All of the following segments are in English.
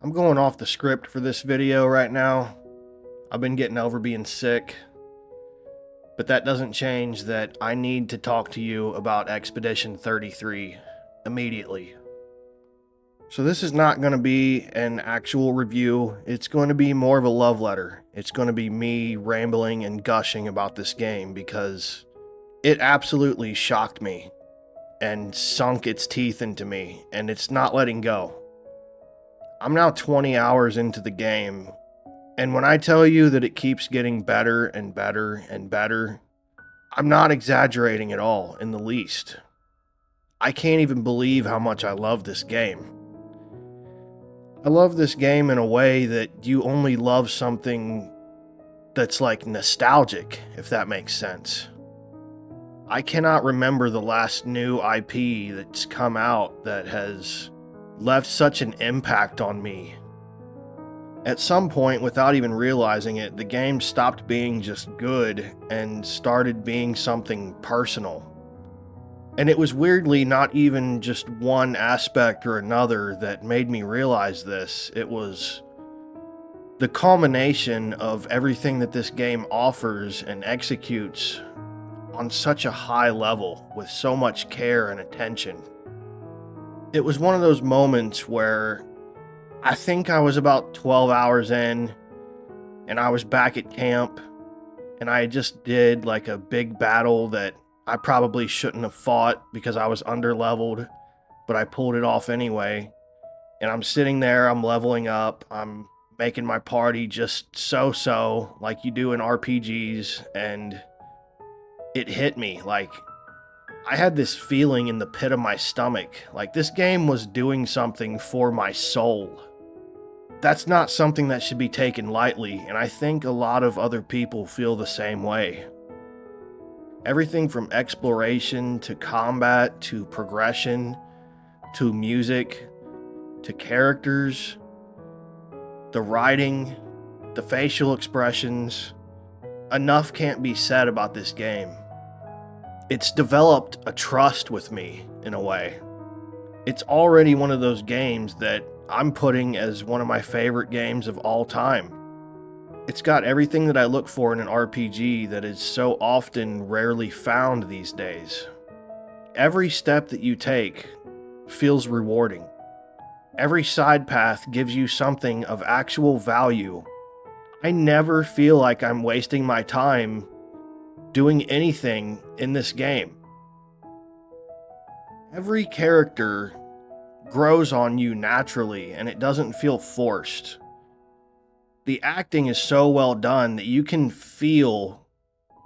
I'm going off the script for this video right now. I've been getting over being sick, but that doesn't change that I need to talk to you about Expedition 33 immediately. So this is not going to be an actual review. It's going to be more of a love letter. It's going to be me rambling and gushing about this game because it absolutely shocked me and sunk its teeth into me, and it's not letting go. I'm now 20 hours into the game, and when I tell you that it keeps getting better and better and better, I'm not exaggerating at all in the least. I can't even believe how much I love this game. I love this game in a way that you only love something that's like nostalgic, if that makes sense. I cannot remember the last new IP that's come out that has left such an impact on me. At some point, without even realizing it, the game stopped being just good and started being something personal. And it was weirdly not even just one aspect or another that made me realize this. It was the culmination of everything that this game offers and executes on such a high level with so much care and attention. It was one of those moments where I think I was about 12 hours in and I was back at camp and I just did like a big battle that I probably shouldn't have fought because I was underleveled, but I pulled it off anyway. And I'm sitting there, I'm leveling up, I'm making my party just so like you do in RPGs, and it hit me. Like, I had this feeling in the pit of my stomach, like this game was doing something for my soul. That's not something that should be taken lightly, and I think a lot of other people feel the same way. Everything from exploration to combat to progression to music to characters, the writing, the facial expressions, enough can't be said about this game. It's developed a trust with me in a way. It's already one of those games that I'm putting as one of my favorite games of all time. It's got everything that I look for in an RPG that is so often rarely found these days. Every step that you take feels rewarding. Every side path gives you something of actual value. I never feel like I'm wasting my time doing anything in this game. Every character grows on you naturally and it doesn't feel forced. The acting is so well done that you can feel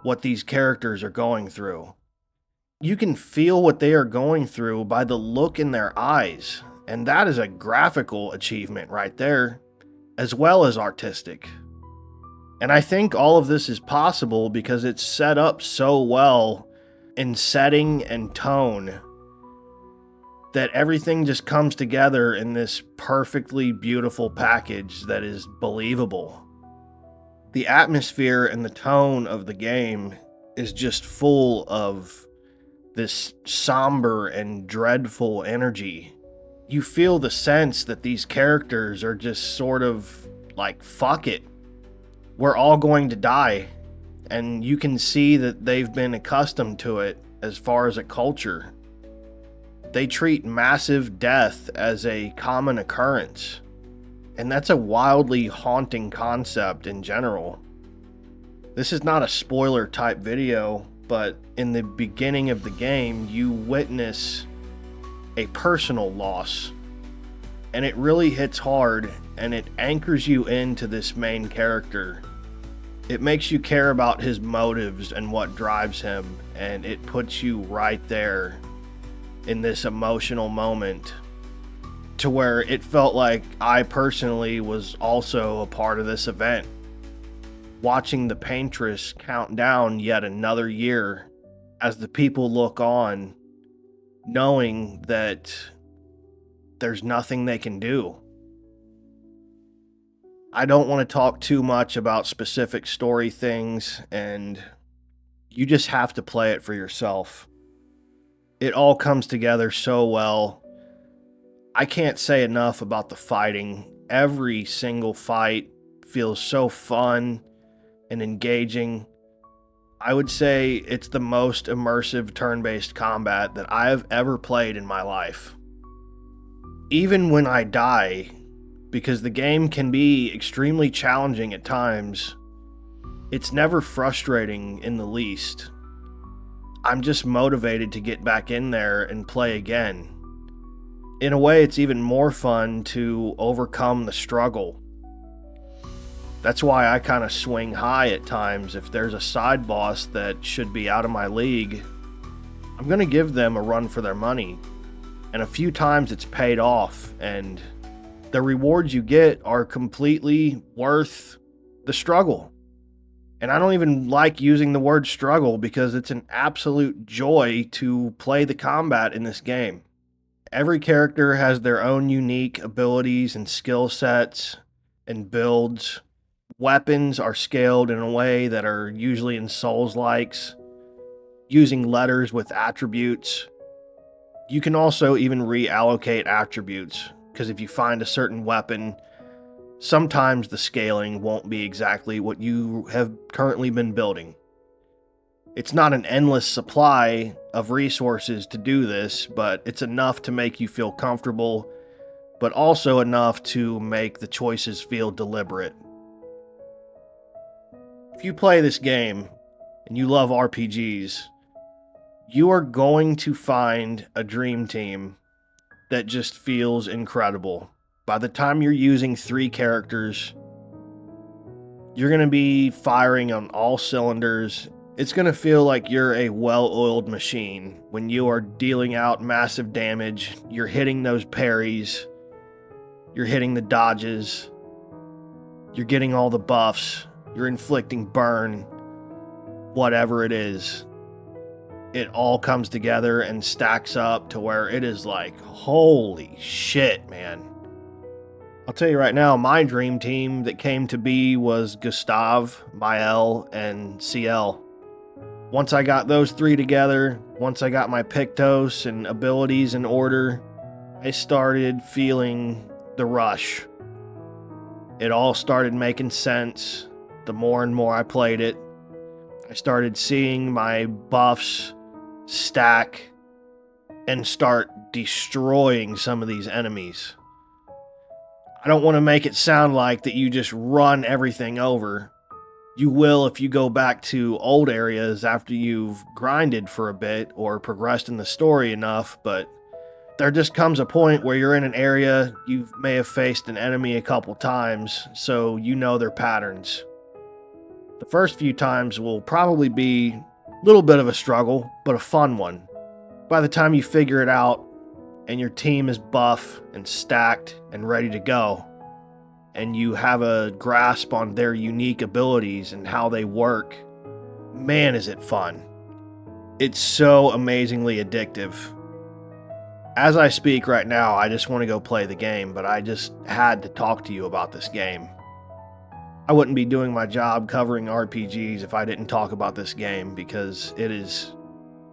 what these characters are going through. You can feel what they are going through by the look in their eyes, and that is a graphical achievement right there, as well as artistic. And I think all of this is possible because it's set up so well in setting and tone that everything just comes together in this perfectly beautiful package that is believable. The atmosphere and the tone of the game is just full of this somber and dreadful energy. You feel the sense that these characters are just sort of like, fuck it. We're all going to die. And you can see that they've been accustomed to it as far as a culture. They treat massive death as a common occurrence. And that's a wildly haunting concept in general. This is not a spoiler type video, but in the beginning of the game, you witness a personal loss. And it really hits hard, and it anchors you into this main character. It makes you care about his motives and what drives him, and it puts you right there in this emotional moment to where it felt like I personally was also a part of this event. Watching the paintress count down yet another year as the people look on, knowing that there's nothing they can do. I don't want to talk too much about specific story things, and you just have to play it for yourself. It all comes together so well. I can't say enough about the fighting every single fight feels so fun and engaging. I would say it's the most immersive turn-based combat that I have ever played in my life. Even when I die, because the game can be extremely challenging at times, it's never frustrating in the least. I'm just motivated to get back in there and play again. In a way, it's even more fun to overcome the struggle. That's why I kind of swing high at times. If there's a side boss that should be out of my league, I'm going to give them a run for their money. And a few times it's paid off, and the rewards you get are completely worth the struggle. And I don't even like using the word struggle because it's an absolute joy to play the combat in this game. Every character has their own unique abilities and skill sets and builds. Weapons are scaled in a way that are usually in Souls-likes, using letters with attributes. You can also even reallocate attributes, because if you find a certain weapon, sometimes the scaling won't be exactly what you have currently been building. It's not an endless supply of resources to do this, but it's enough to make you feel comfortable, but also enough to make the choices feel deliberate. If you play this game and you love RPGs, you are going to find a dream team that just feels incredible. By the time you're using 3 characters, you're going to be firing on all cylinders. It's going to feel like you're a well-oiled machine when you are dealing out massive damage. You're hitting those parries. You're hitting the dodges. You're getting all the buffs. You're inflicting burn. Whatever it is. It all comes together and stacks up to where it is like, holy shit, man. I'll tell you right now, my dream team that came to be was Gustav, Mael, and CL. Once I got those 3 together, once I got my Pictos and abilities in order, I started feeling the rush. It all started making sense the more and more I played it. I started seeing my buffs stack and start destroying some of these enemies. I don't want to make it sound like that you just run everything over. You will if you go back to old areas after you've grinded for a bit or progressed in the story enough, but there just comes a point where you're in an area, you may have faced an enemy a couple times, so you know their patterns. The first few times will probably be a little bit of a struggle, but a fun one. By the time you figure it out, and your team is buff and stacked and ready to go, and you have a grasp on their unique abilities and how they work, man, is it fun. It's so amazingly addictive. As I speak right now, I just want to go play the game, but I just had to talk to you about this game. I wouldn't be doing my job covering RPGs if I didn't talk about this game, because it is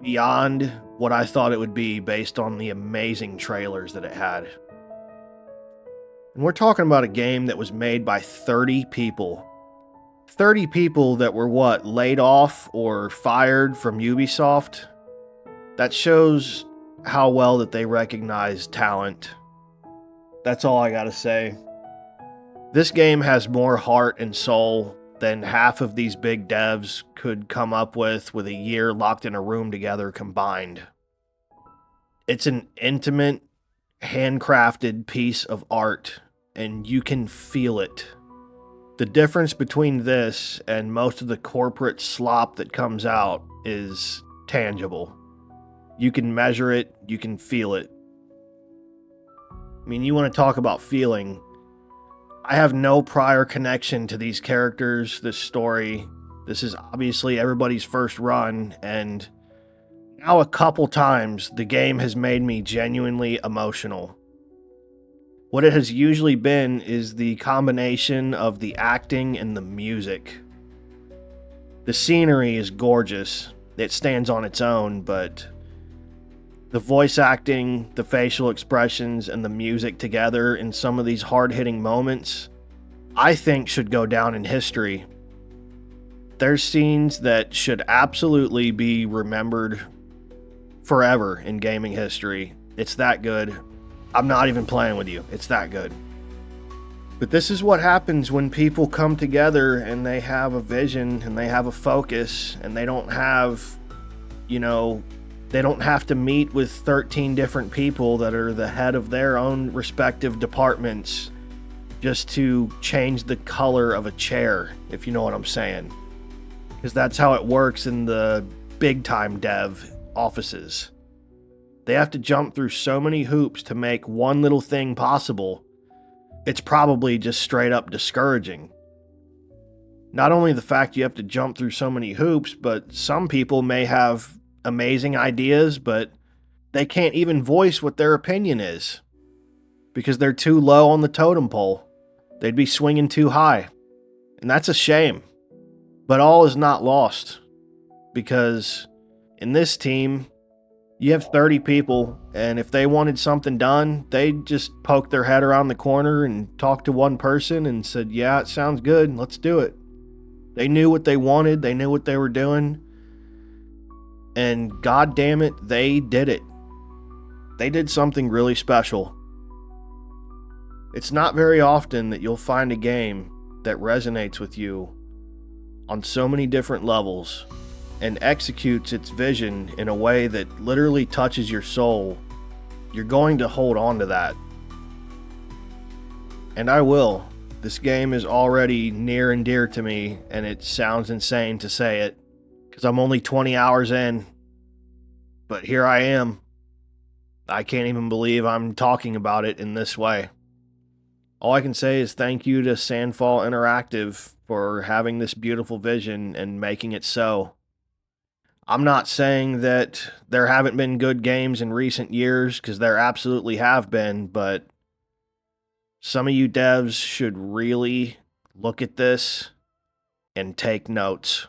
beyond what I thought it would be based on the amazing trailers that it had. And we're talking about a game that was made by 30 people. 30 people that were laid off or fired from Ubisoft? That shows how well that they recognize talent. That's all I gotta say. This game has more heart and soul than half of these big devs could come up with a year locked in a room together combined. It's an intimate, handcrafted piece of art, and you can feel it. The difference between this and most of the corporate slop that comes out is tangible. You can measure it, you can feel it. I mean, you want to talk about feeling. I have no prior connection to these characters, this story. This is obviously everybody's first run, and now a couple times the game has made me genuinely emotional. What it has usually been is the combination of the acting and the music. The scenery is gorgeous. It stands on its own, but The voice acting, the facial expressions, and the music together in some of these hard-hitting moments, I think should go down in history. There's scenes that should absolutely be remembered forever in gaming history. It's that good. I'm not even playing with you. It's that good. But this is what happens when people come together and they have a vision and they have a focus and they don't have, they don't have to meet with 13 different people that are the head of their own respective departments just to change the color of a chair, if you know what I'm saying. Because that's how it works in the big time dev offices. They have to jump through so many hoops to make one little thing possible. It's probably just straight up discouraging. Not only the fact you have to jump through so many hoops, but some people may have amazing ideas, but they can't even voice what their opinion is because they're too low on the totem pole. They'd be swinging too high. And that's a shame. But all is not lost, because in this team, you have 30 people, and if they wanted something done, they'd just poke their head around the corner and talk to one person and said, yeah, it sounds good, let's do it. They knew what they wanted, they knew what they were doing, and god damn it, they did it. They did something really special. It's not very often that you'll find a game that resonates with you on so many different levels and executes its vision in a way that literally touches your soul. You're going to hold on to that. And I will. This game is already near and dear to me, and it sounds insane to say it, because I'm only 20 hours in. But here I am. I can't even believe I'm talking about it in this way. All I can say is thank you to Sandfall Interactive for having this beautiful vision and making it so. I'm not saying that there haven't been good games in recent years, because there absolutely have been, but some of you devs should really look at this and take notes.